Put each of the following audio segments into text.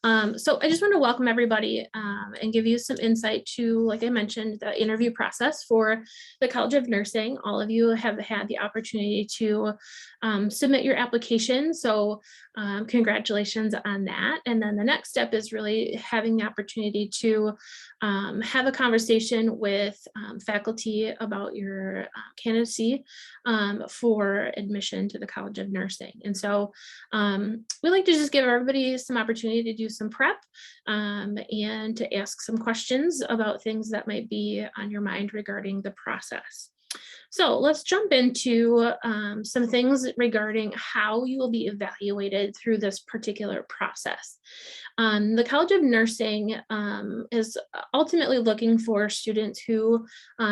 So I just want to welcome everybody and give you some insight to, like I mentioned, the interview process for the College of Nursing. All of you have had the opportunity to submit your application. So congratulations on that. And then the next step is really having the opportunity to have a conversation with faculty about your candidacy for admission to the College of Nursing. And so we like to just give everybody some opportunity to do some prep and to ask some questions about things that might be on your mind regarding the process. So let's jump into some things regarding how you will be evaluated through this particular process. The College of Nursing is ultimately looking for students who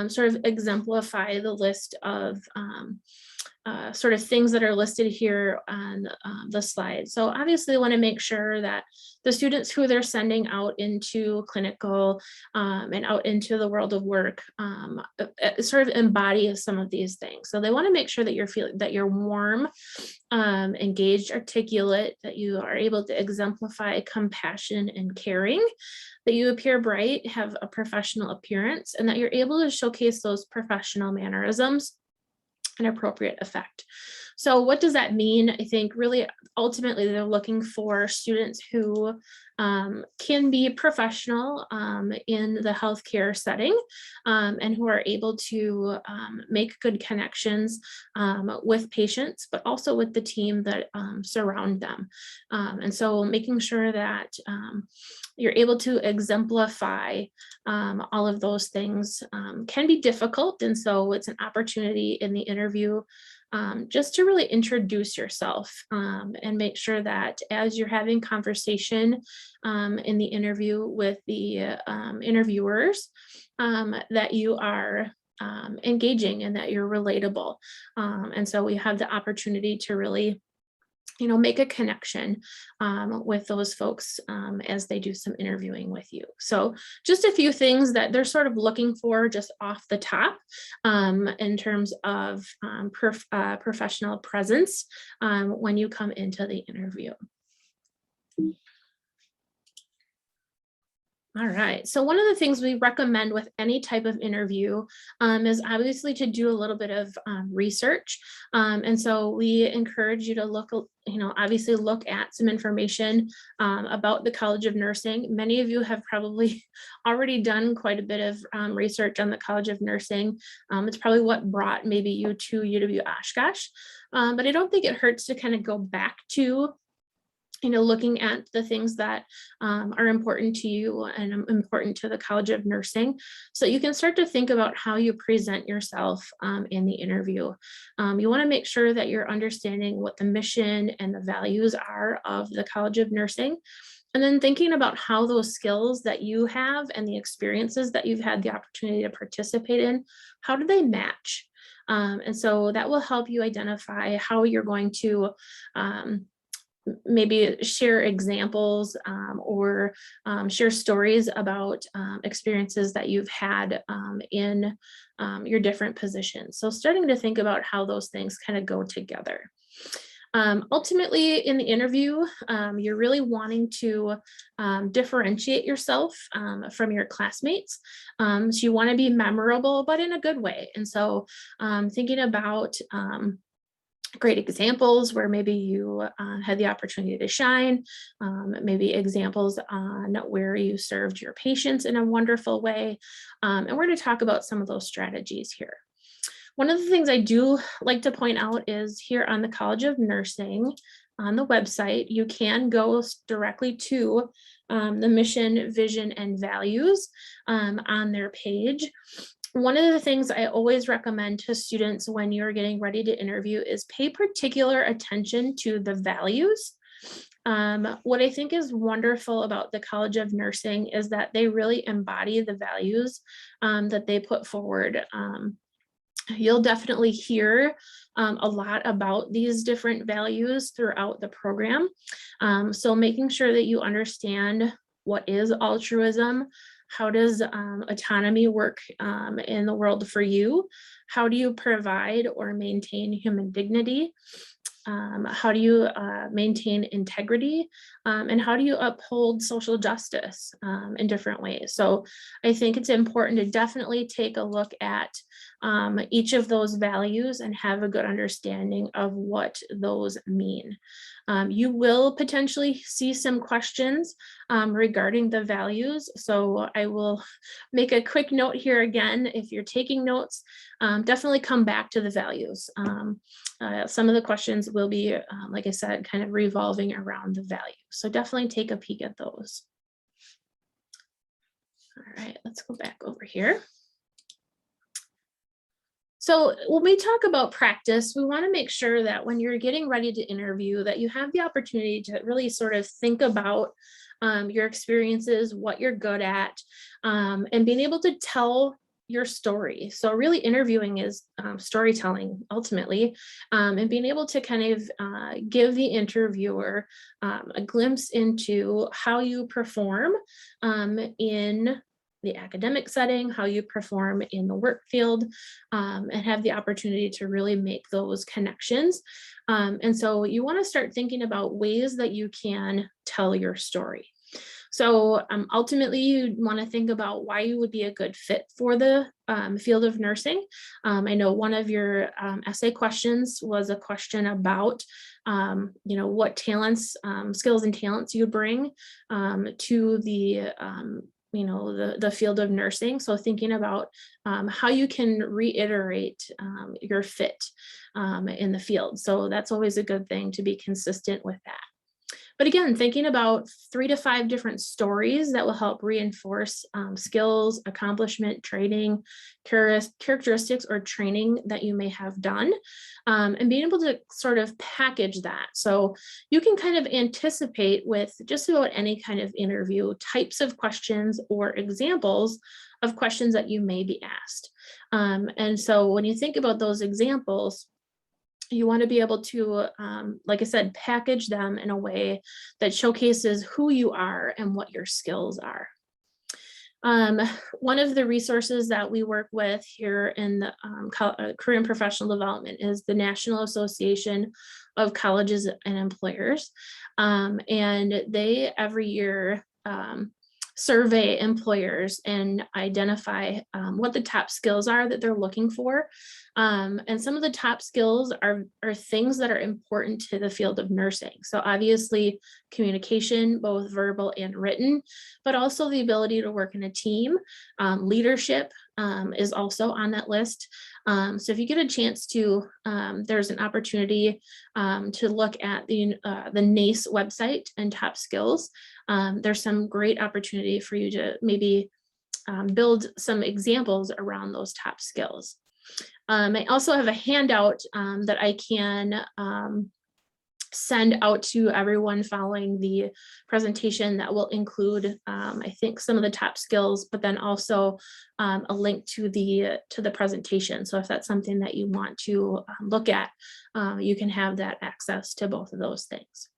sort of exemplify the list of sort of things that are listed here on the slide. So obviously we want to make sure that the students who they're sending out into clinical and out into the world of work sort of embody some of these things. So they want to make sure that you're warm, engaged, articulate, that you are able to exemplify compassion and caring, that you appear bright, have a professional appearance, and that you're able to showcase those professional mannerisms an appropriate effect. So what does that mean? I think really ultimately they're looking for students who can be professional in the healthcare setting and who are able to make good connections with patients, but also with the team that surround them. And so making sure that you're able to exemplify all of those things can be difficult. And so it's an opportunity in the interview just to really introduce yourself and make sure that as you're having conversation in the interview with the interviewers, that you are engaging and that you're relatable. And so we have the opportunity to really make a connection with those folks as they do some interviewing with you. So just a few things that they're sort of looking for just off the top in terms of professional presence when you come into the interview. All right, so one of the things we recommend with any type of interview is obviously to do a little bit of research. And so we encourage you to look, obviously look at some information about the College of Nursing. Many of you have probably already done quite a bit of research on the College of Nursing. It's probably what brought maybe you to UW Oshkosh, but I don't think it hurts to kind of go back to looking at the things that are important to you and important to the College of Nursing, so you can start to think about how you present yourself in the interview. You want to make sure that you're understanding what the mission and the values are of the College of Nursing, and then thinking about how those skills that you have and the experiences that you've had the opportunity to participate in, how do they match? And so that will help you identify how you're going to maybe share examples or share stories about experiences that you've had in your different positions. So starting to think about how those things kind of go together. Ultimately in the interview, you're really wanting to differentiate yourself from your classmates. So you want to be memorable, but in a good way. And so thinking about great examples where maybe you had the opportunity to shine, maybe examples on where you served your patients in a wonderful way. And we're going to talk about some of those strategies here. One of the things I do like to point out is here on the College of Nursing on the website, you can go directly to the mission, vision, and values on their page. One of the things I always recommend to students when you're getting ready to interview is pay particular attention to the values. What I think is wonderful about the College of Nursing is that they really embody the values that they put forward. You'll definitely hear a lot about these different values throughout the program. So making sure that you understand what is altruism, how does autonomy work in the world for you? How do you provide or maintain human dignity? How do you maintain integrity? And how do you uphold social justice in different ways? So I think it's important to definitely take a look at each of those values and have a good understanding of what those mean. You will potentially see some questions regarding the values. So I will make a quick note here again. If you're taking notes, definitely come back to the values. Some of the questions will be, like I said, kind of revolving around the values. So definitely take a peek at those. All right, let's go back over here. So when we talk about practice, we want to make sure that when you're getting ready to interview, that you have the opportunity to really sort of think about your experiences, what you're good at, and being able to tell your story. So really interviewing is storytelling ultimately, and being able to kind of give the interviewer a glimpse into how you perform in the academic setting, how you perform in the work field, and have the opportunity to really make those connections. And so you want to start thinking about ways that you can tell your story. So ultimately, you want to think about why you would be a good fit for the field of nursing. I know one of your essay questions was a question about, what talents, skills and talents you bring to the the field of nursing. So thinking about how you can reiterate your fit in the field. So that's always a good thing to be consistent with that. But again, thinking about 3 to 5 different stories that will help reinforce skills, accomplishment, training, characteristics, or training that you may have done, and being able to sort of package that. So you can kind of anticipate with just about any kind of interview types of questions or examples of questions that you may be asked. And so when you think about those examples, you want to be able to, like I said, package them in a way that showcases who you are and what your skills are. One of the resources that we work with here in the Career and Professional Development is the National Association of Colleges and Employers. And they every year survey employers and identify what the top skills are that they're looking for. And some of the top skills are things that are important to the field of nursing. So obviously communication, both verbal and written, but also the ability to work in a team. Leadership is also on that list. So if you get a chance to, there's an opportunity to look at the NACE website and top skills. There's some great opportunity for you to maybe build some examples around those top skills. I also have a handout that I can send out to everyone following the presentation that will include, I think, some of the top skills, but then also a link to the presentation. So if that's something that you want to look at, you can have that access to both of those things.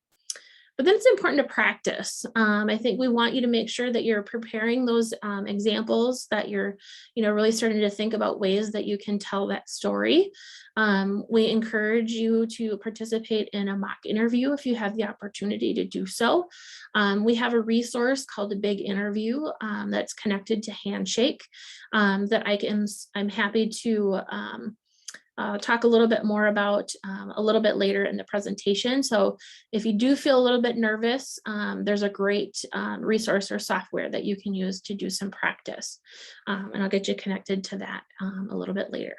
But then it's important to practice. I think we want you to make sure that you're preparing those examples, that you're, really starting to think about ways that you can tell that story. We encourage you to participate in a mock interview if you have the opportunity to do so. We have a resource called the Big Interview that's connected to Handshake that I'm happy to talk a little bit more about a little bit later in the presentation. So if you do feel a little bit nervous, there's a great resource or software that you can use to do some practice. And I'll get you connected to that a little bit later.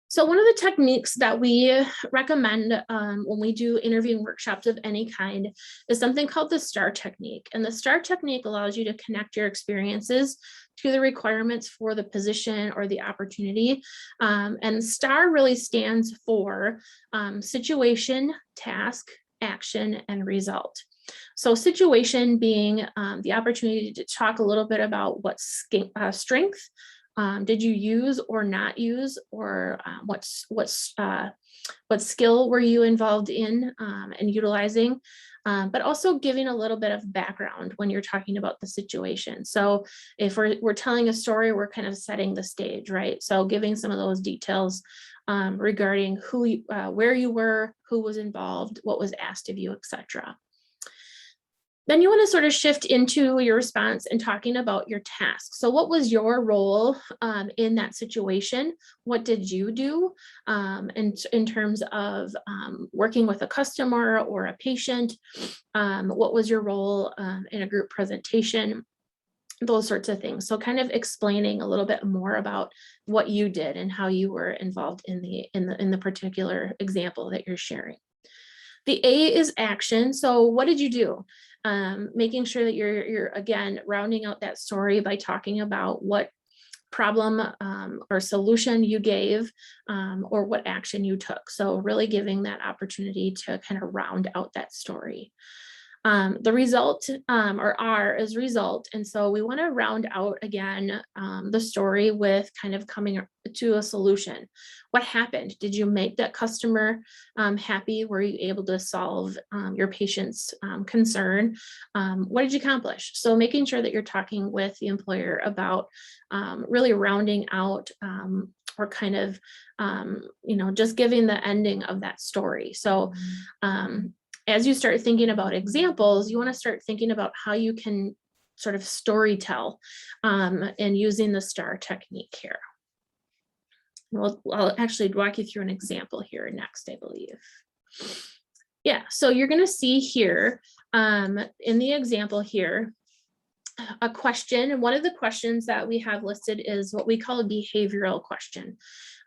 So one of the techniques that we recommend when we do interviewing workshops of any kind is something called the STAR technique. And the STAR technique allows you to connect your experiences to the requirements for the position or the opportunity. And STAR really stands for situation, task, action, and result. So situation being the opportunity to talk a little bit about what strength did you use or not use, or what skill were you involved in and utilizing, but also giving a little bit of background when you're talking about the situation. So if we're telling a story, we're kind of setting the stage, right? So giving some of those details regarding where you were, who was involved, what was asked of you, etc. Then you want to sort of shift into your response and talking about your task. So what was your role in that situation? What did you do in terms of working with a customer or a patient? What was your role in a group presentation? Those sorts of things. So kind of explaining a little bit more about what you did and how you were involved in the particular example that you're sharing. The A is action. So what did you do? Making sure that you're again rounding out that story by talking about what problem or solution you gave or what action you took. So really giving that opportunity to kind of round out that story. The result or R is result. And so we want to round out again the story with kind of coming to a solution. What happened? Did you make that customer happy? Were you able to solve your patient's concern? What did you accomplish? So making sure that you're talking with the employer about really rounding out or kind of, just giving the ending of that story. So as you start thinking about examples, you want to start thinking about how you can sort of story tell and using the STAR technique here. I'll actually walk you through an example here next, I believe. Yeah, so you're going to see here in the example here, a question. And one of the questions that we have listed is what we call a behavioral question.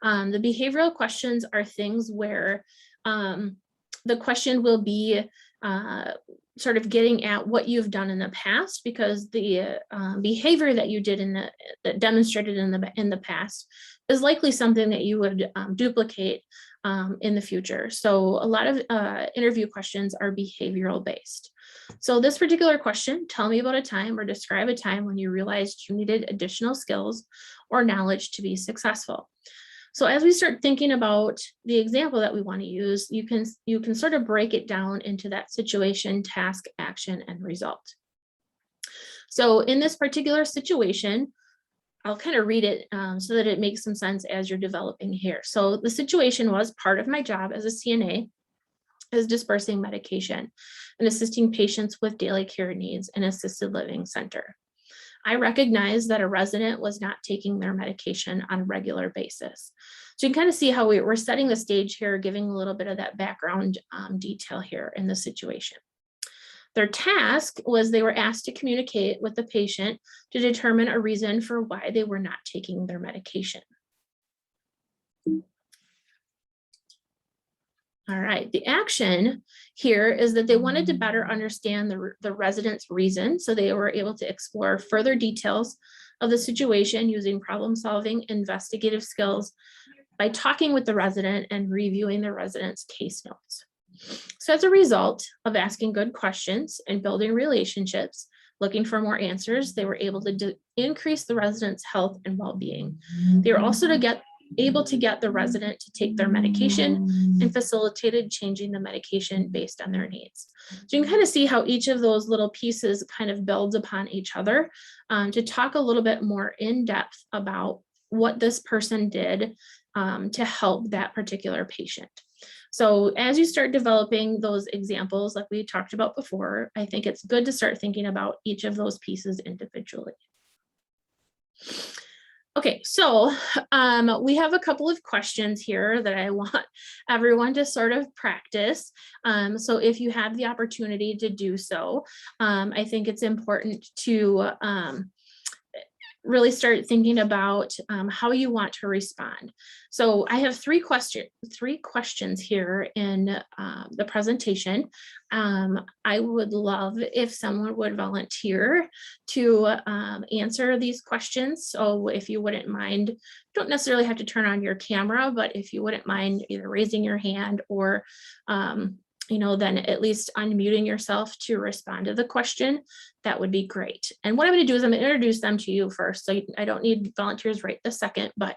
The behavioral questions are things where the question will be sort of getting at what you've done in the past, because the behavior that you did that demonstrated in the past is likely something that you would duplicate in the future. So a lot of interview questions are behavioral based. So this particular question, tell me about a time or describe a time when you realized you needed additional skills or knowledge to be successful. So as we start thinking about the example that we want to use, you can sort of break it down into that situation, task, action, and result. So in this particular situation, I'll kind of read it so that it makes some sense as you're developing here. So the situation was part of my job as a CNA is dispersing medication and assisting patients with daily care needs in an assisted living center. I recognized that a resident was not taking their medication on a regular basis. So you can kind of see how we're setting the stage here, giving a little bit of that background detail here in the situation. Their task was they were asked to communicate with the patient to determine a reason for why they were not taking their medication. All right, the action here is that they wanted to better understand the resident's reason, so they were able to explore further details of the situation using problem-solving investigative skills by talking with the resident and reviewing the resident's case notes. So as a result of asking good questions and building relationships, looking for more answers, they were able to increase the resident's health and well-being. They were also able to get the resident to take their medication and facilitated changing the medication based on their needs. So you can kind of see how each of those little pieces kind of builds upon each other to talk a little bit more in depth about what this person did to help that particular patient. So as you start developing those examples, like we talked about before, I think it's good to start thinking about each of those pieces individually. Okay, so we have a couple of questions here that I want everyone to sort of practice. So if you have the opportunity to do so, I think it's important to really start thinking about how you want to respond. So I have three questions here in the presentation. I would love if someone would volunteer to answer these questions. So if you wouldn't mind, you don't necessarily have to turn on your camera, but if you wouldn't mind either raising your hand or then at least unmuting yourself to respond to the question, that would be great. And what I'm going to do is I'm going to introduce them to you first. So I don't need volunteers right this second, but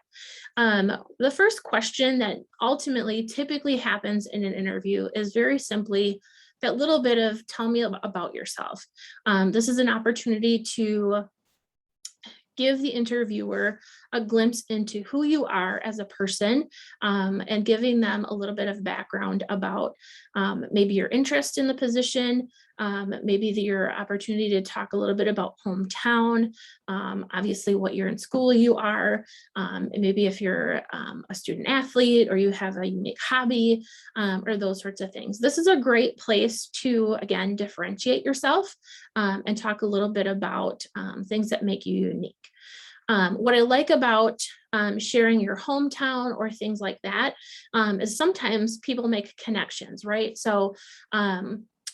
the first question that ultimately typically happens in an interview is very simply that little bit of tell me about yourself. This is an opportunity to give the interviewer a glimpse into who you are as a person, and giving them a little bit of background about maybe your interest in the position, maybe your opportunity to talk a little bit about hometown, obviously what year in school you are, and maybe if you're a student athlete or you have a unique hobby, or those sorts of things. This is a great place to, again, differentiate yourself, and talk a little bit about things that make you unique. What I like about sharing your hometown or things like that is sometimes people make connections, right? So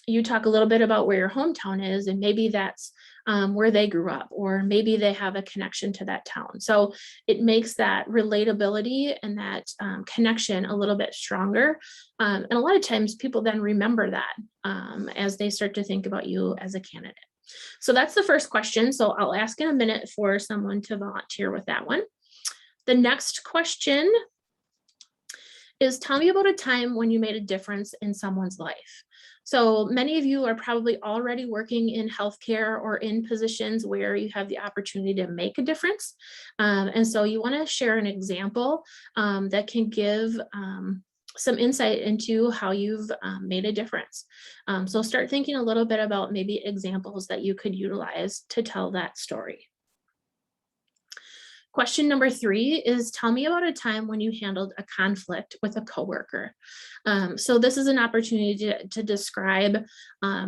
you talk a little bit about where your hometown is, and maybe that's where they grew up, or maybe they have a connection to that town. So it makes that relatability and that connection a little bit stronger. And a lot of times people then remember that as they start to think about you as a candidate. So that's the first question. So I'll ask in a minute for someone to volunteer with that one. The next question is, tell me about a time when you made a difference in someone's life. So many of you are probably already working in healthcare or in positions where you have the opportunity to make a difference. And so you want to share an example that can give some insight into how you've made a difference. So start thinking a little bit about maybe examples that you could utilize to tell that story. Question number 3 is, tell me about a time when you handled a conflict with a coworker. So this is an opportunity to describe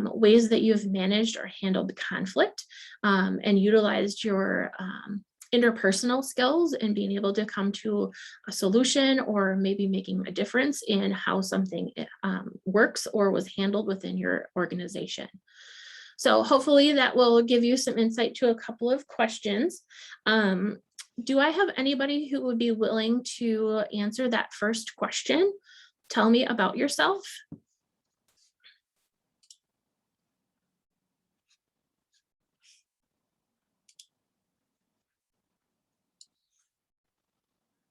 ways that you've managed or handled conflict and utilized your interpersonal skills and being able to come to a solution, or maybe making a difference in how something works or was handled within your organization. So hopefully that will give you some insight to a couple of questions. Do I have anybody who would be willing to answer that first question? Tell me about yourself.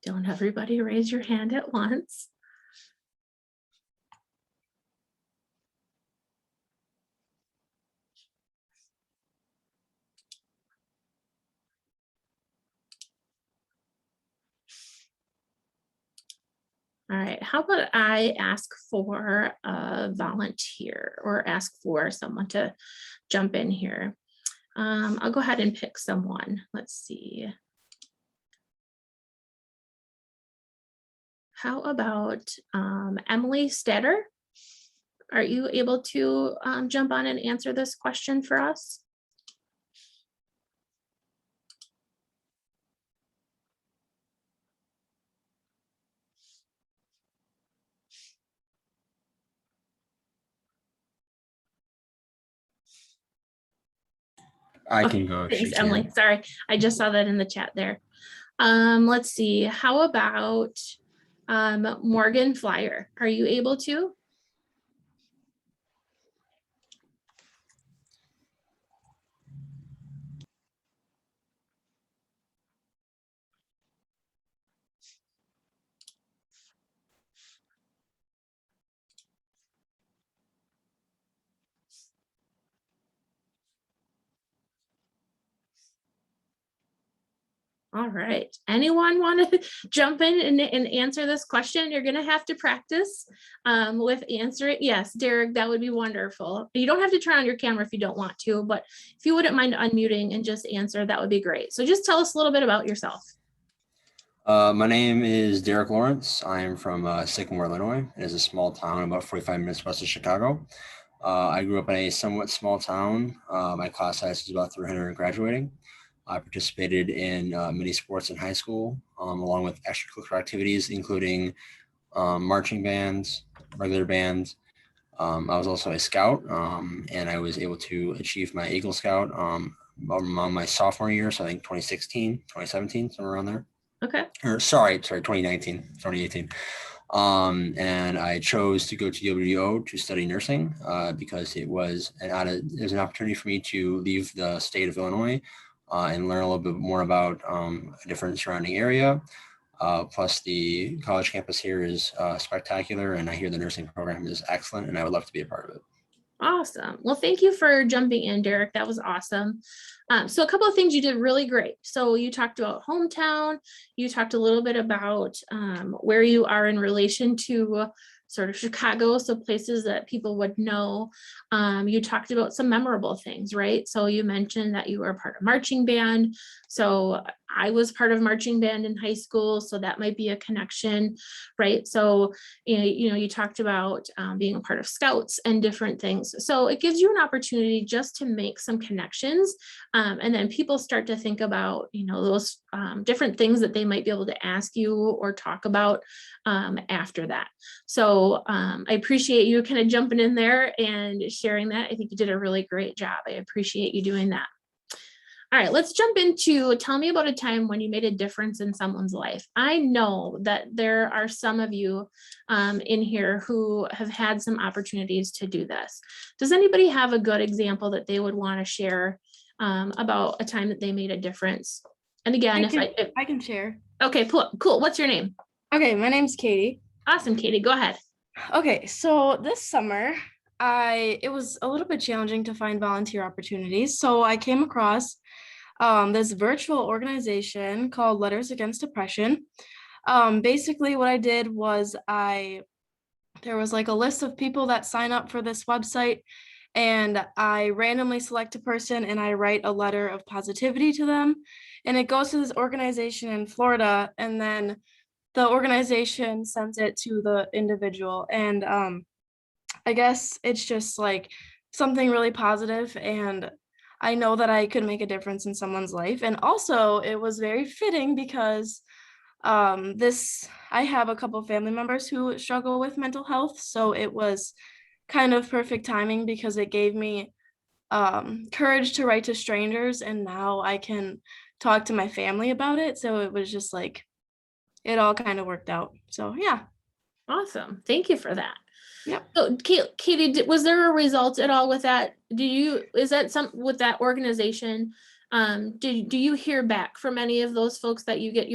Don't everybody raise your hand at once. All right, how about I ask for a volunteer, or ask for someone to jump in here. I'll go ahead and pick someone. Let's see. How about Emily Stetter? Are you able to jump on and answer this question for us? I can go. Thanks, Emily. Sorry, I just saw that in the chat there. Let's see. How about Morgan Flyer? Are you able to? All right. Anyone want to jump in and answer this question? You're going to have to practice with answering. Yes, Derek, that would be wonderful. You don't have to turn on your camera if you don't want to, but if you wouldn't mind unmuting and just answer, that would be great. So just tell us a little bit about yourself. My name is Derek Lawrence. I am from Sycamore, Illinois. It is a small town about 45 minutes west of Chicago. I grew up in a somewhat small town. My class size was about 300 graduating. I participated in many sports in high school, along with extracurricular activities, including marching bands, regular bands. I was also a scout, and I was able to achieve my Eagle Scout on my sophomore year, so I think 2016, 2017, somewhere around there. Okay. Or sorry, 2019, 2018. And I chose to go to WDO to study nursing because it was an opportunity for me to leave the state of Illinois and learn a little bit more about a different surrounding area. Plus the college campus here is spectacular, and I hear the nursing program is excellent, and I would love to be a part of it. Awesome. Well, thank you for jumping in, Derek. That was awesome. So a couple of things you did really great. So you talked about hometown. You talked a little bit about where you are in relation to sort of Chicago, so places that people would know. You talked about some memorable things, right? So you mentioned that you were part of marching band. So I was part of marching band in high school, so that might be a connection, right? So you talked about being a part of scouts and different things. So it gives you an opportunity just to make some connections. And then people start to think about, those different things that they might be able to ask you or talk about after that. So I appreciate you kind of jumping in there and sharing that. I think you did a really great job. I appreciate you doing that. All right, let's jump into tell me about a time when you made a difference in someone's life. I know that there are some of you in here who have had some opportunities to do this. Does anybody have a good example that they would want to share about a time that they made a difference? And again, I can share. Okay, cool. What's your name? Okay, my name's Katie. Awesome, Katie, go ahead. Okay, so this summer, it was a little bit challenging to find volunteer opportunities. So I came across this virtual organization called Letters Against Depression. Basically, what I did was there was like a list of people that sign up for this website, and I randomly select a person and I write a letter of positivity to them. And it goes to this organization in Florida, and then the organization sends it to the individual. And I guess it's just like something really positive, and I know that I could make a difference in someone's life. And also it was very fitting because I have a couple family members who struggle with mental health, so it was kind of perfect timing because it gave me courage to write to strangers, and now I can talk to my family about it. So it was just like it all kind of worked out. So yeah. Awesome. Thank you for that. Yep. So Katie, was there a result at all with that? Is that some with that organization? Do you hear back from any of those folks that you get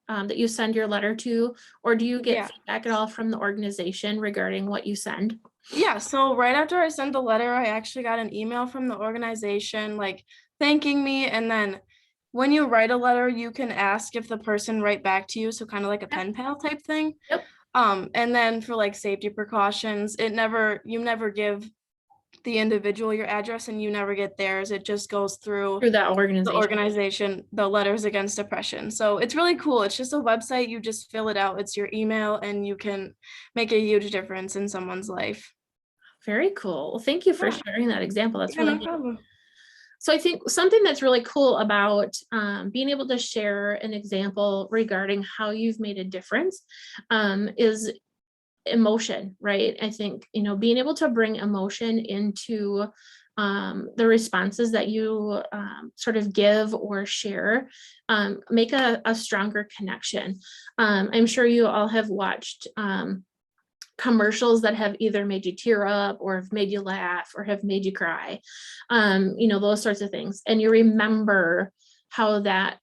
that you send your letter to, or do you get feedback at all from the organization regarding what you send? Yeah, so right after I sent the letter, I actually got an email from the organization like thanking me. And then when you write a letter, you can ask if the person write back to you. So kind of like a pen pal type thing. Yep. And then for like safety precautions, you never give the individual your address, and you never get theirs. It just goes through that the organization, the Letters Against Depression. So it's really cool. It's just a website. You just fill it out. It's your email, and you can make a huge difference in someone's life. Very cool. Well, thank you for sharing that example. That's really no problem. So I think something that's really cool about being able to share an example regarding how you've made a difference is emotion, right? I think, being able to bring emotion into the responses that you sort of give or share, make a stronger connection. I'm sure you all have watched commercials that have either made you tear up or have made you laugh or have made you cry, those sorts of things. And you remember how that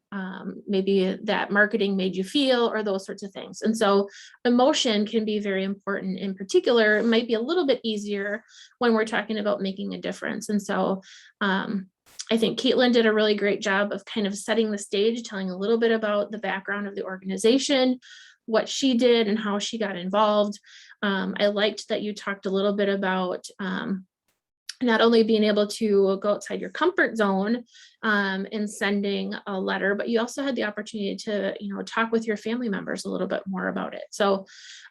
maybe that marketing made you feel or those sorts of things. And so emotion can be very important. In particular, it might be a little bit easier when we're talking about making a difference. And so I think Caitlin did a really great job of kind of setting the stage, telling a little bit about the background of the organization, what she did and how she got involved. I liked that you talked a little bit about not only being able to go outside your comfort zone in sending a letter, but you also had the opportunity to, talk with your family members a little bit more about it. So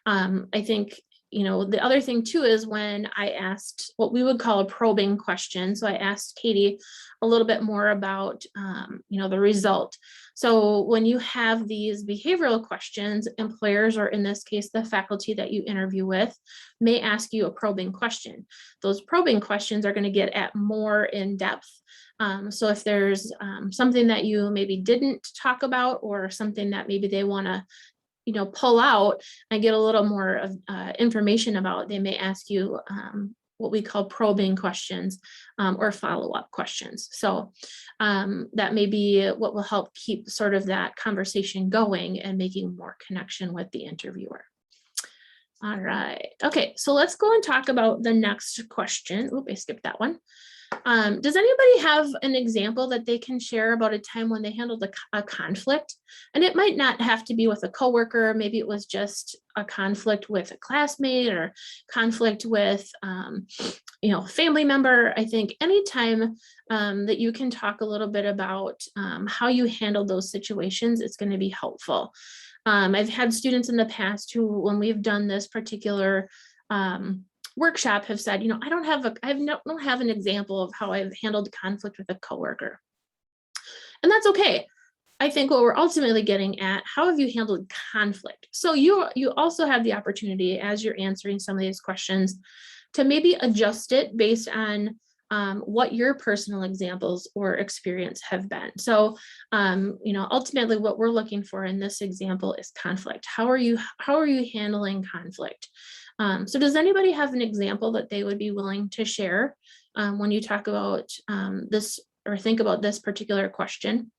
I think, the other thing too is when I asked what we would call a probing question. So I asked Katie a little bit more about, the result. So when you have these behavioral questions, employers, or in this case, the faculty that you interview with, may ask you a probing question. Those probing questions are going to get at more in depth. So if there's something that you maybe didn't talk about or something that maybe they want to pull out and get a little more of information about, they may ask you what we call probing questions or follow-up questions. So that may be what will help keep sort of that conversation going and making more connection with the interviewer. All right. Okay, so let's go and talk about the next question. Oop, I skipped that one. Does anybody have an example that they can share about a time when they handled a conflict? And it might not have to be with a coworker. Maybe it was just a conflict with a classmate or conflict with, family member. I think anytime that you can talk a little bit about how you handled those situations, it's going to be helpful. I've had students in the past who, when we've done this particular workshop, have said, I don't have an example of how I've handled conflict with a coworker. And that's okay. I think what we're ultimately getting at, how have you handled conflict? So you also have the opportunity, as you're answering some of these questions, to maybe adjust it based on what your personal examples or experience have been. So, ultimately what we're looking for in this example is conflict. How are you handling conflict? So does anybody have an example that they would be willing to share when you talk about this or think about this particular question?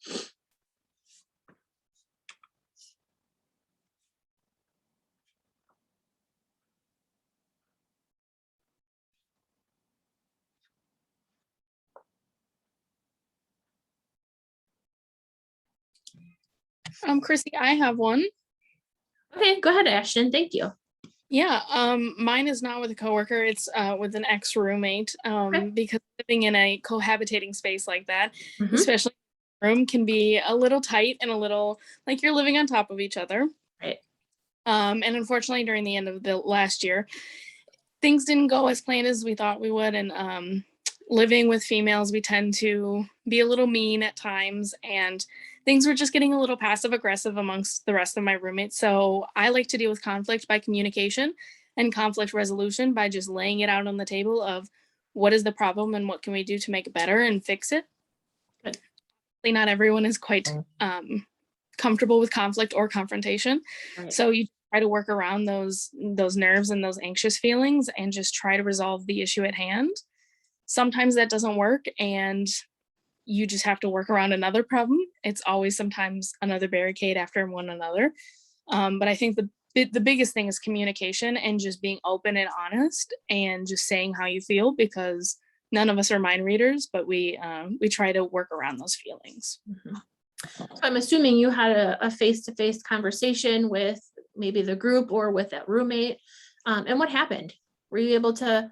Chrissy, I have one. Okay, go ahead, Ashton. Thank you. Yeah, mine is not with a coworker. It's with an ex-roommate. Okay. Because living in a cohabitating space like that, Mhm. especially in a room, can be a little tight and a little like you're living on top of each other. Right. And unfortunately, during the end of the last year, things didn't go as planned as we thought we would. And living with females, we tend to be a little mean at times, and things were just getting a little passive aggressive amongst the rest of my roommates. So I like to deal with conflict by communication and conflict resolution by just laying it out on the table of what is the problem and what can we do to make it better and fix it. But not everyone is quite comfortable with conflict or confrontation. Right. So you try to work around those nerves and those anxious feelings and just try to resolve the issue at hand. Sometimes that doesn't work and you just have to work around another problem. It's always sometimes another barricade after one another. But I think the biggest thing is communication and just being open and honest and just saying how you feel, because none of us are mind readers, but we try to work around those feelings. Mm-hmm. So I'm assuming you had a face-to-face conversation with maybe the group or with that roommate. And what happened? Were you able to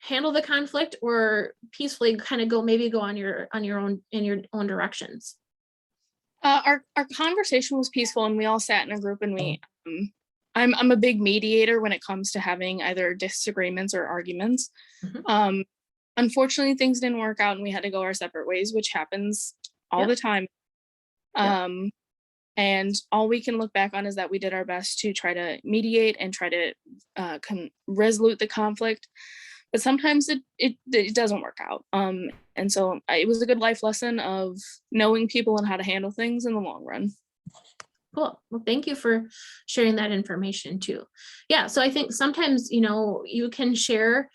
handle the conflict or peacefully kind of go on your own in your own directions? Our conversation was peaceful and we all sat in a group, and we I'm a big mediator when it comes to having either disagreements or arguments. Mm-hmm. Unfortunately, things didn't work out and we had to go our separate ways, which happens all the time. And all we can look back on is that we did our best to try to mediate and try to resolve the conflict. But sometimes it doesn't work out. And so it was a good life lesson of knowing people and how to handle things in the long run. Cool. Well, thank you for sharing that information too. Yeah. So I think sometimes, you can share,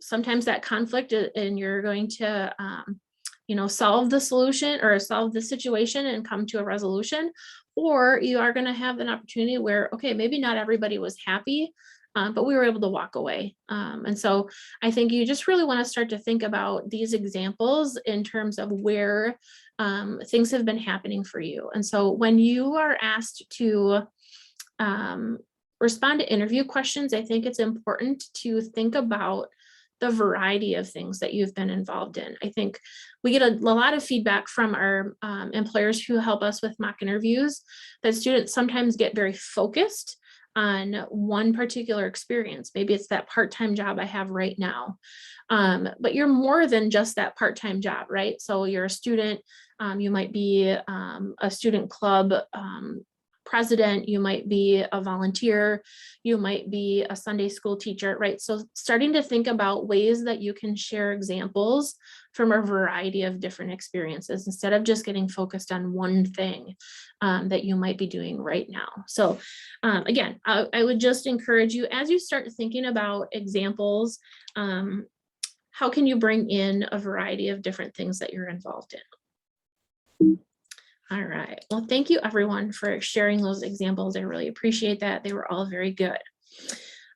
sometimes that conflict and you're going to, solve the solution or solve the situation and come to a resolution, or you are going to have an opportunity where, okay, maybe not everybody was happy, but we were able to walk away. And so I think you just really want to start to think about these examples in terms of where things have been happening for you. And so when you are asked to respond to interview questions, I think it's important to think about the variety of things that you've been involved in. I think we get a lot of feedback from our employers who help us with mock interviews that students sometimes get very focused on one particular experience. Maybe it's that part-time job I have right now. But you're more than just that part-time job, right? So you're a student, you might be a student club president, you might be a volunteer, you might be a Sunday school teacher, right? So starting to think about ways that you can share examples from a variety of different experiences instead of just getting focused on one thing that you might be doing right now. So again, I would just encourage you, as you start thinking about examples, how can you bring in a variety of different things that you're involved in? All right. Well, thank you everyone for sharing those examples. I really appreciate that. They were all very good.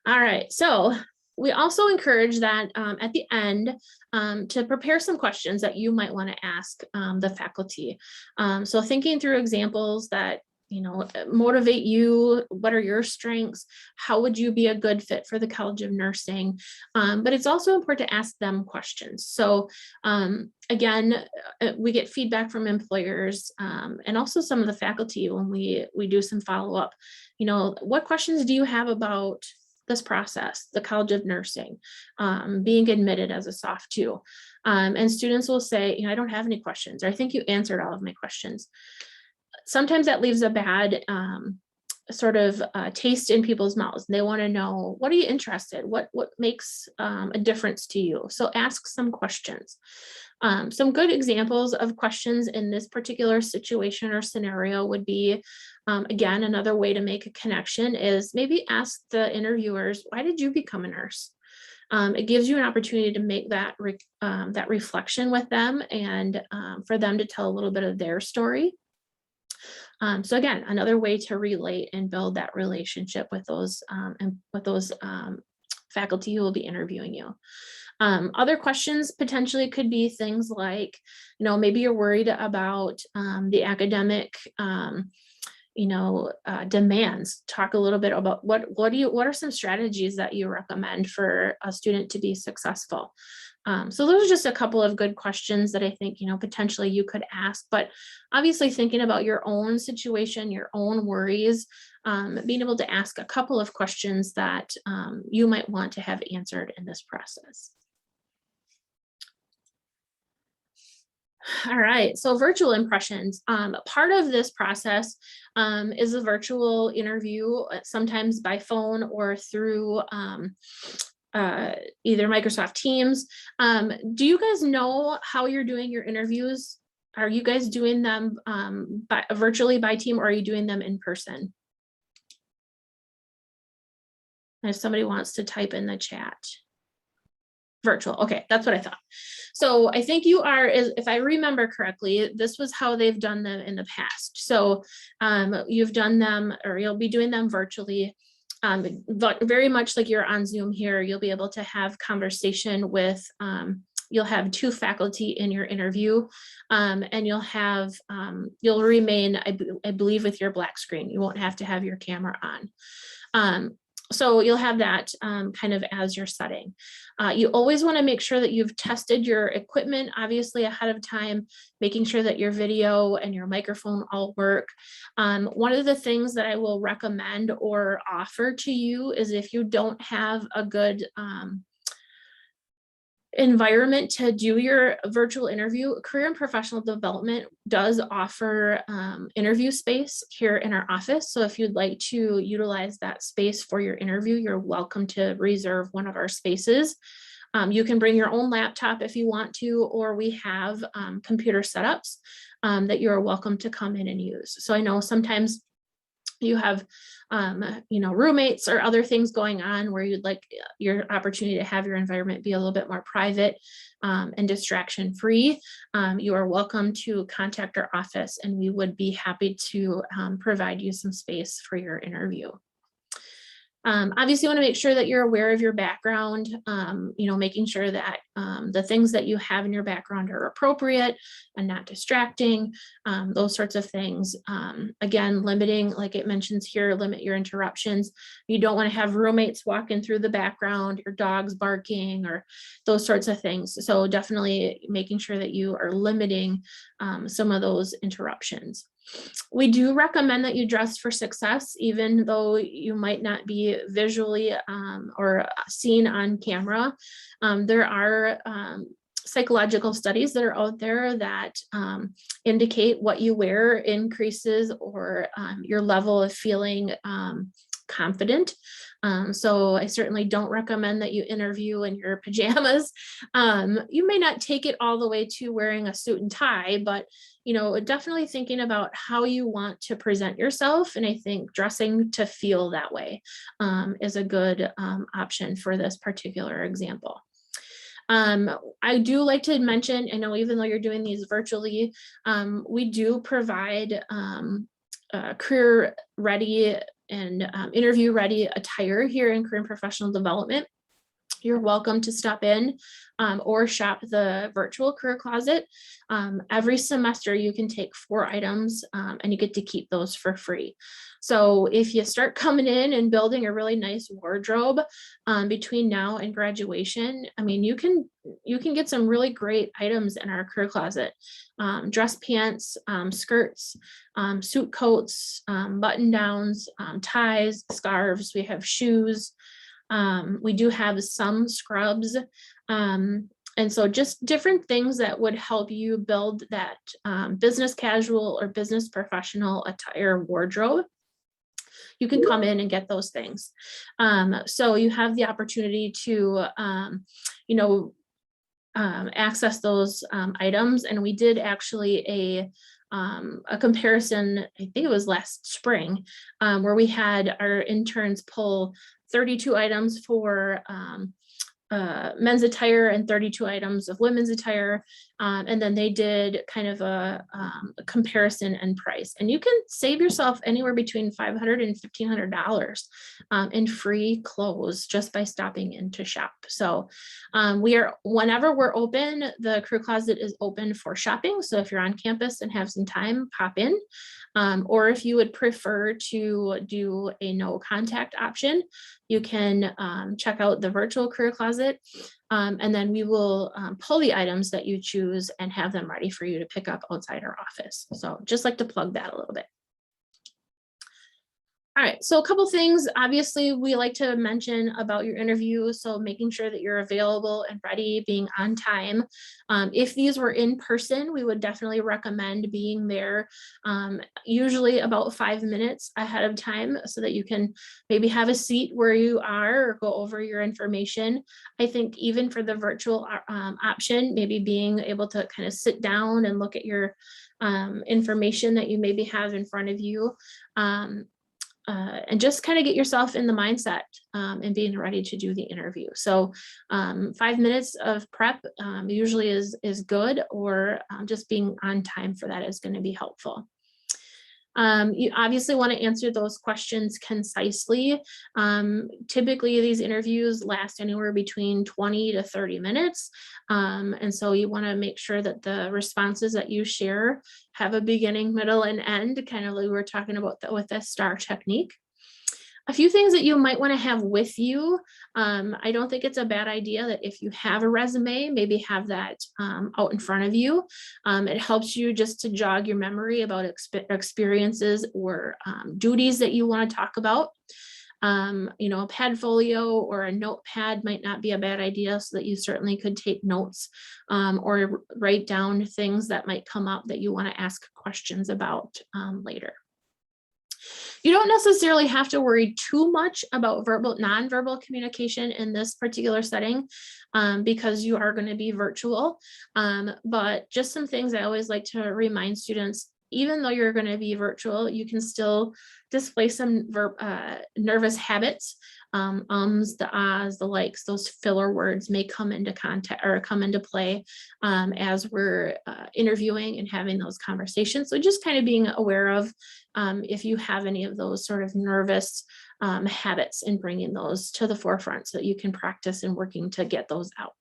All right. So we also encourage that at the end to prepare some questions that you might want to ask the faculty. So thinking through examples that motivate you. What are your strengths? How would you be a good fit for the College of Nursing? But it's also important to ask them questions. So again, we get feedback from employers and also some of the faculty when we do some follow-up. What questions do you have about this process, the College of Nursing, being admitted as a soft 2? And students will say, I don't have any questions, or I think you answered all of my questions. Sometimes that leaves a bad sort of taste in people's mouths. They want to know, what are you interested? What makes a difference to you? So ask some questions. Some good examples of questions in this particular situation or scenario would be, again, another way to make a connection is maybe ask the interviewers, why did you become a nurse? It gives you an opportunity to make that reflection with them and for them to tell a little bit of their story. So again, another way to relate and build that relationship with those faculty who will be interviewing you. Other questions potentially could be things like, maybe you're worried about the academic demands. Talk a little bit about what are some strategies that you recommend for a student to be successful. So those are just a couple of good questions that I think, potentially you could ask, but obviously thinking about your own situation, your own worries, being able to ask a couple of questions that you might want to have answered in this process. All right, so virtual impressions. Part of this process is a virtual interview, sometimes by phone or through either Microsoft Teams. Do you guys know how you're doing your interviews? Are you guys doing them virtually by team, or are you doing them in person? If somebody wants to type in the chat. Virtual. Okay, that's what I thought. So I think you are, if I remember correctly, this was how they've done them in the past. So you've done them, or you'll be doing them virtually. But very much like you're on Zoom here, you'll be able to have conversation with, you'll have 2 faculty in your interview, and you'll remain, I believe, with your black screen. You won't have to have your camera on. So you'll have that kind of as your setting. You always want to make sure that you've tested your equipment, obviously ahead of time, making sure that your video and your microphone all work. One of the things that I will recommend or offer to you is, if you don't have a good environment to do your virtual interview, Career and Professional Development does offer interview space here in our office. So if you'd like to utilize that space for your interview, you're welcome to reserve one of our spaces. You can bring your own laptop if you want to, or we have computer setups that you are welcome to come in and use. So I know sometimes you have roommates or other things going on where you'd like your opportunity to have your environment be a little bit more private and distraction free. You are welcome to contact our office, and we would be happy to provide you some space for your interview. Obviously, you want to make sure that you're aware of your background, making sure that the things that you have in your background are appropriate and not distracting, those sorts of things. Again, limiting, like it mentions here, limit your interruptions. You don't want to have roommates walking through the background, your dogs barking, or those sorts of things. So definitely making sure that you are limiting some of those interruptions. We do recommend that you dress for success, even though you might not be visually or seen on camera. There are psychological studies that are out there that indicate what you wear increases or your level of feeling confident. So I certainly don't recommend that you interview in your pajamas. You may not take it all the way to wearing a suit and tie, but definitely thinking about how you want to present yourself. And I think dressing to feel that way is a good option for this particular example. I do like to mention, I know even though you're doing these virtually, we do provide career ready and interview ready attire here in Career and Professional Development. You're welcome to stop in or shop the virtual career closet. Every semester you can take 4 items and you get to keep those for free. So if you start coming in and building a really nice wardrobe between now and graduation, I mean, you can get some really great items in our career closet. Dress pants, skirts, suit coats, button downs, ties, scarves. We have shoes. We do have some scrubs. And so just different things that would help you build that business casual or business professional attire wardrobe. You can come in and get those things. So you have the opportunity to, access those items. And we did actually a comparison, I think it was last spring, where we had our interns pull 32 items for men's attire and 32 items of women's attire. And then they did kind of a comparison and price. And you can save yourself anywhere between $500 and $1,500 in free clothes just by stopping in to shop. So whenever we're open, the career closet is open for shopping. So if you're on campus and have some time, pop in. Or if you would prefer to do a no contact option, you can check out the virtual career closet, and then we will pull the items that you choose and have them ready for you to pick up outside our office. So just like to plug that a little bit. All right, so a couple things. Obviously, we like to mention about your interview. So making sure that you're available and ready, being on time. If these were in person, we would definitely recommend being there usually about 5 minutes ahead of time so that you can maybe have a seat where you are or go over your information. I think even for the virtual option, maybe being able to kind of sit down and look at your information that you maybe have in front of you. And just kind of get yourself in the mindset and being ready to do the interview. So 5 minutes of prep usually is good, or just being on time for that is going to be helpful. You obviously want to answer those questions concisely. Typically, these interviews last anywhere between 20 to 30 minutes. And so you want to make sure that the responses that you share have a beginning, middle, and end, kind of like we were talking about with the STAR technique. A few things that you might want to have with you. I don't think it's a bad idea that if you have a resume, maybe have that out in front of you. It helps you just to jog your memory about experiences or duties that you want to talk about. A Padfolio or a notepad might not be a bad idea, so that you certainly could take notes or write down things that might come up that you want to ask questions about later. You don't necessarily have to worry too much about nonverbal communication in this particular setting because you are going to be virtual. But just some things I always like to remind students, even though you're going to be virtual, you can still display some nervous habits. The ahs, the likes, those filler words may come into contact or come into play as we're interviewing and having those conversations. So just kind of being aware of if you have any of those sort of nervous habits and bringing those to the forefront so that you can practice and working to get those out.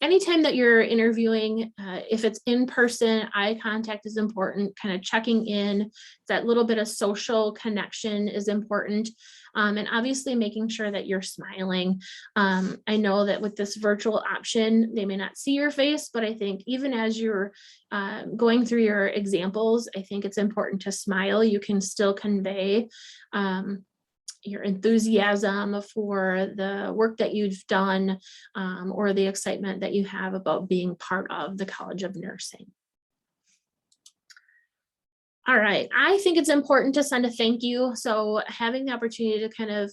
Anytime that you're interviewing, if it's in person, eye contact is important, kind of checking in, that little bit of social connection is important. And obviously making sure that you're smiling. I know that with this virtual option, they may not see your face, but I think even as you're going through your examples, I think it's important to smile. You can still convey your enthusiasm for the work that you've done or the excitement that you have about being part of the College of Nursing. All right, I think it's important to send a thank you. So having the opportunity to kind of,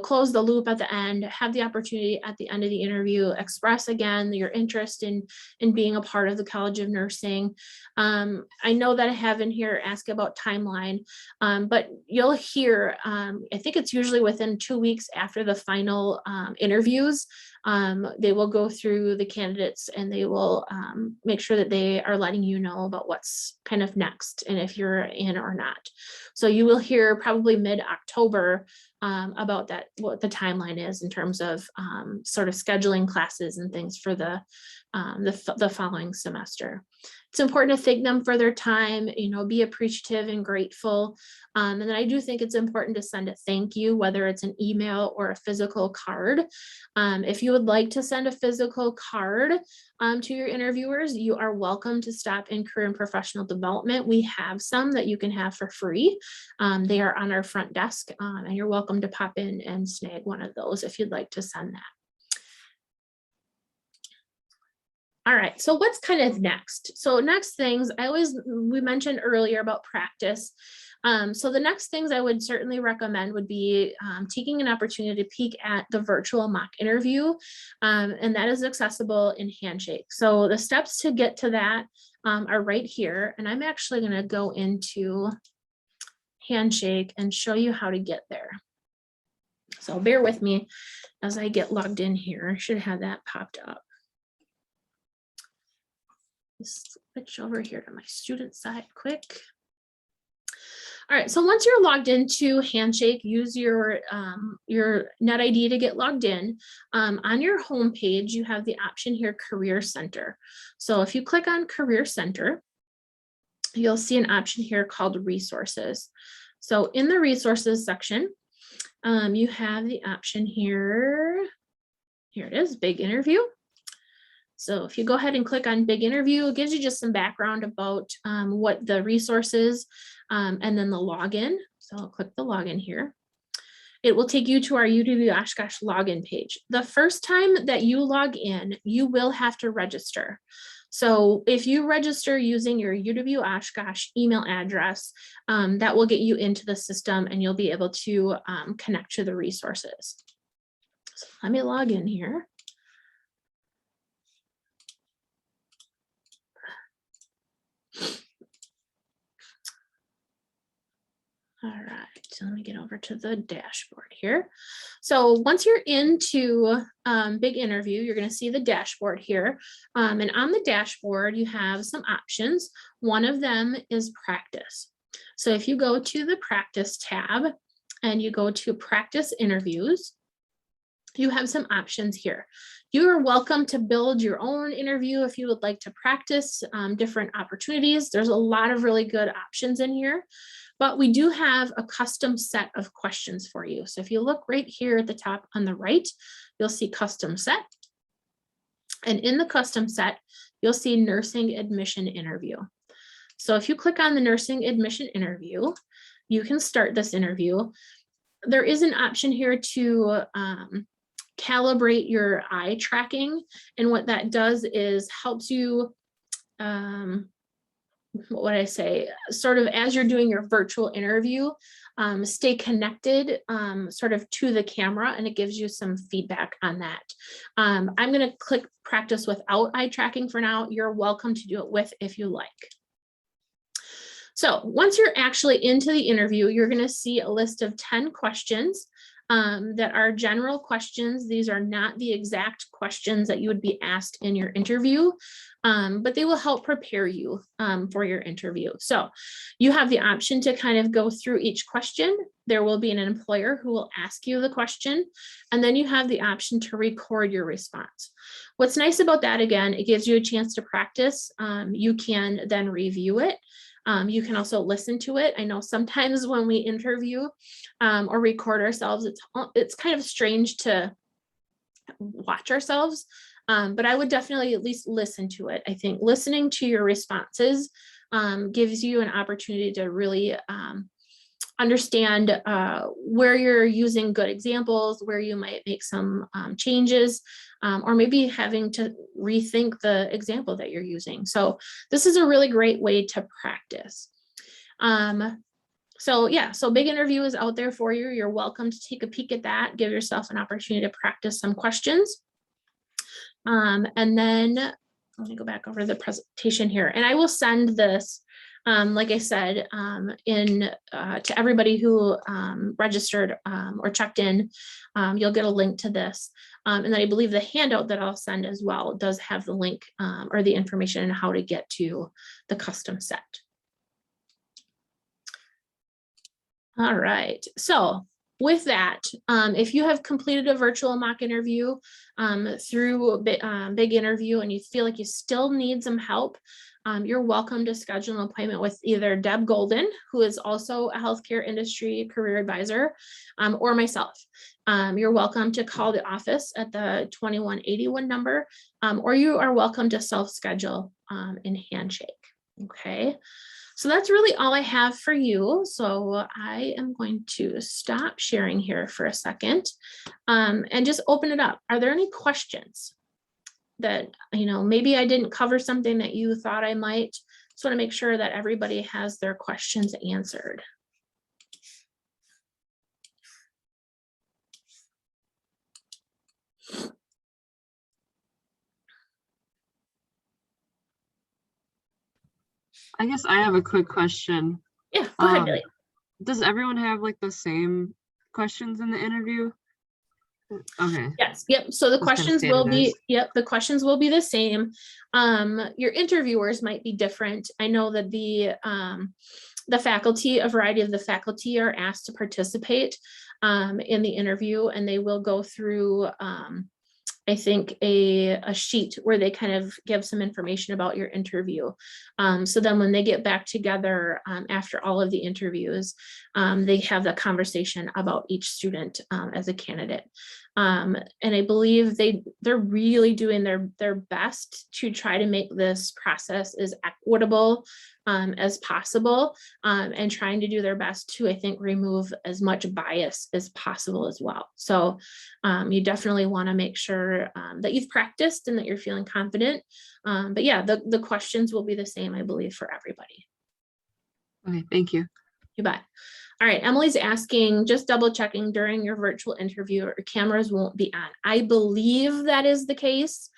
close the loop at the end, have the opportunity at the end of the interview, express again your interest in being a part of the College of Nursing. I know that I have in here ask about timeline, but you'll hear, I think it's usually within 2 weeks after the final interviews, They will go through the candidates and they will make sure that they are letting you know about what's kind of next and if you're in or not. So you will hear probably mid-October about that, what the timeline is in terms of sort of scheduling classes and things for the following semester. It's important to thank them for their time, you know, be appreciative and grateful. And then I do think it's important to send a thank you, whether it's an email or a physical card. If you would like to send a physical card to your interviewers, you are welcome to stop in Career and Professional Development. We have some that you can have for free. They are on our front desk, and you're welcome to pop in and snag one of those if you'd like to send that. All right, so what's kind of next? So next things, we mentioned earlier about practice. So the next things I would certainly recommend would be taking an opportunity to peek at the virtual mock interview, and that is accessible in Handshake. So the steps to get to that are right here, and I'm actually gonna go into Handshake and show you how to get there. So bear with me as I get logged in here. I should have that popped up. Switch over here to my student side quick. All right, so once you're logged into Handshake, use your Net ID to get logged in. On your home page, you have the option here, Career Center. So if you click on Career Center, you'll see an option here called Resources. So in the Resources section, you have the option here. Here it is, Big Interview. So if you go ahead and click on Big Interview, it gives you just some background about what the resource is, and then the login. So I'll click the login here. It will take you to our UW Oshkosh login page. The first time that you log in, you will have to register. So if you register using your UW Oshkosh email address, that will get you into the system and you'll be able to connect to the resources. So let me log in here. All right, so let me get over to the dashboard here. So once you're into Big Interview, you're going to see the dashboard here. And on the dashboard, you have some options. One of them is practice. So if you go to the practice tab and you go to practice interviews, you have some options here. You are welcome to build your own interview if you would like to practice different opportunities. There's a lot of really good options in here, but we do have a custom set of questions for you. So if you look right here at the top on the right, you'll see custom set. And in the custom set, you'll see nursing admission interview. So if you click on the nursing admission interview, you can start this interview. There is an option here to calibrate your eye tracking. And what that does is helps you, what would I say, sort of as you're doing your virtual interview, stay connected sort of to the camera, and it gives you some feedback on that. I'm going to click practice without eye tracking for now. You're welcome to do it with if you like. So once you're actually into the interview, you're going to see a list of 10 questions that are general questions. These are not the exact questions that you would be asked in your interview, but they will help prepare you for your interview. So you have the option to kind of go through each question. There will be an employer who will ask you the question, and then you have the option to record your response. What's nice about that, again, it gives you a chance to practice. You can then review it. You can also listen to it. I know sometimes when we interview or record ourselves, it's kind of strange to watch ourselves, but I would definitely at least listen to it. I think listening to your responses gives you an opportunity to really understand where you're using good examples, where you might make some changes, or maybe having to rethink the example that you're using. So this is a really great way to practice. So yeah, so Big Interview is out there for you. You're welcome to take a peek at that, give yourself an opportunity to practice some questions. And then let me go back over the presentation here, and I will send this Like I said, to everybody who registered or checked in, you'll get a link to this. And then I believe the handout that I'll send as well does have the link or the information on how to get to the custom set. All right, so with that, if you have completed a virtual mock interview through Big Interview and you feel like you still need some help, you're welcome to schedule an appointment with either Deb Golden, who is also a healthcare industry career advisor, or myself. You're welcome to call the office at the 2181 number, or you are welcome to self-schedule in Handshake, okay? So that's really all I have for you. So I am going to stop sharing here for a second and just open it up. Are there any questions that, maybe I didn't cover something that you thought I might? Just want to make sure that everybody has their questions answered. I guess I have a quick question. Yeah, go ahead, Billy. Does everyone have like the same questions in the interview? Okay. Yes, yep. So the Just kinda questions will be, standardized. the questions will be the same. Your interviewers might be different. I know that the faculty, a variety of the faculty are asked to participate in the interview, and they will go through I think a sheet where they kind of give some information about your interview. So then when they get back together after all of the interviews, they have the conversation about each student as a candidate. And I believe they're really doing their best to try to make this process as equitable as possible, and trying to do their best to, I think, remove as much bias as possible as well. So you definitely want to make sure that you've practiced and that you're feeling confident. But yeah, the questions will be the same, I believe, for everybody. Okay, thank you. You bet. All right, Emily's asking, just double checking during your virtual interview, or cameras won't be on. I believe that is the case.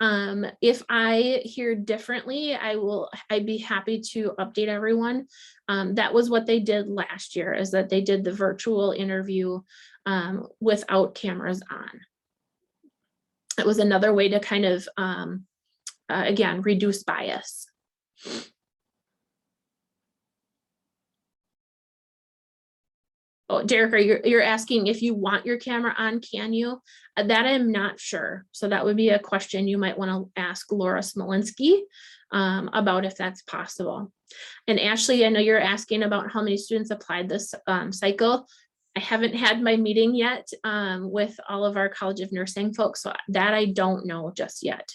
If I hear differently, I'd be happy to update everyone. That was what they did last year, is that they did the virtual interview without cameras on. It was another way to kind of, again, reduce bias. Oh, Derek, you're asking if you want your camera on, can you? That I'm not sure. So that would be a question you might want to ask Laura Smolinski about if that's possible. And Ashley, I know you're asking about how many students applied this cycle. I haven't had my meeting yet with all of our College of Nursing folks, so that I don't know just yet.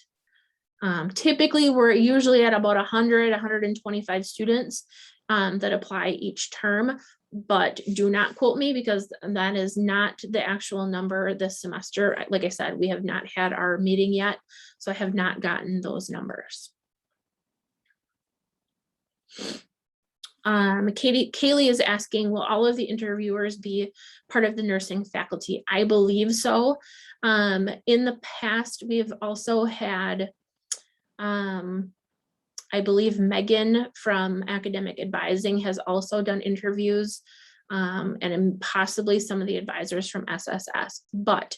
Typically, we're usually at about 100, 125 students that apply each term, but do not quote me because that is not the actual number this semester. Like I said, we have not had our meeting yet, so I have not gotten those numbers. Kaylee is asking, will all of the interviewers be part of the nursing faculty? I believe so. In the past, we've also had, I believe Megan from academic advising has also done interviews, and possibly some of the advisors from SSS, but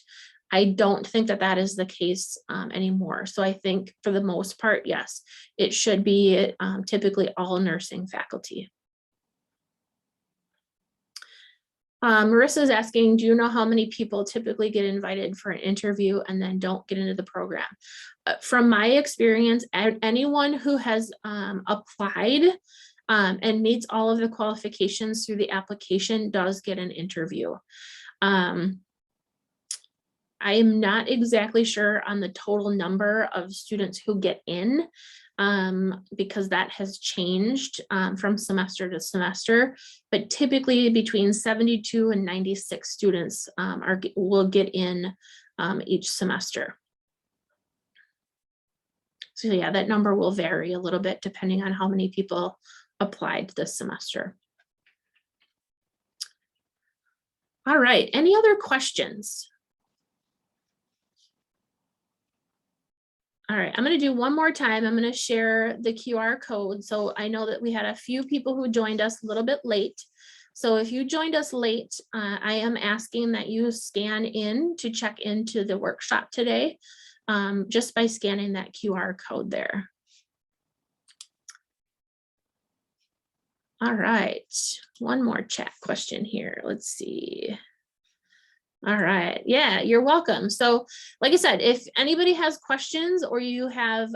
I don't think that that is the case anymore. So I think for the most part, yes, it should be typically all nursing faculty. Marissa is asking, do you know how many people typically get invited for an interview and then don't get into the program? From my experience, anyone who has applied and meets all of the qualifications through the application does get an interview. I am not exactly sure on the total number of students who get in, because that has changed from semester to semester, but typically between 72 and 96 students will get in each semester. So yeah, that number will vary a little bit depending on how many people applied this semester. All right, any other questions? All right, I'm going to do one more time. I'm going to share the QR code. So I know that we had a few people who joined us a little bit late. So if you joined us late, I am asking that you scan in to check into the workshop today, just by scanning that QR code there. All right, one more chat question here. Let's see. All right, yeah, you're welcome. So like I said, if anybody has questions or you have,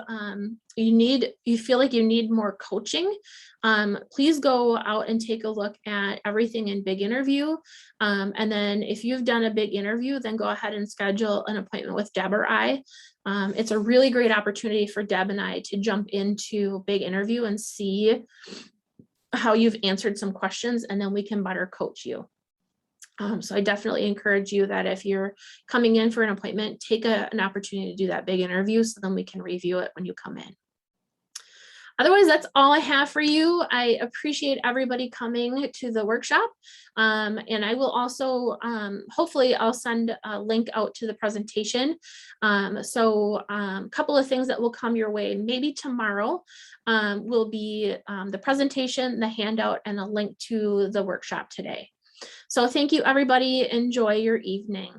you feel like you need more coaching, please go out and take a look at everything in Big Interview. And then if you've done a big interview, then go ahead and schedule an appointment with Deb or I. It's a really great opportunity for Deb and I to jump into Big Interview and see how you've answered some questions, and then we can better coach you. So I definitely encourage you that if you're coming in for an appointment, take an opportunity to do that big interview so then we can review it when you come in. Otherwise, that's all I have for you. I appreciate everybody coming to the workshop. And I will also, hopefully I'll send a link out to the presentation. So a couple of things that will come your way, maybe tomorrow will be the presentation, the handout, and a link to the workshop today. So thank you, everybody. Enjoy your evening.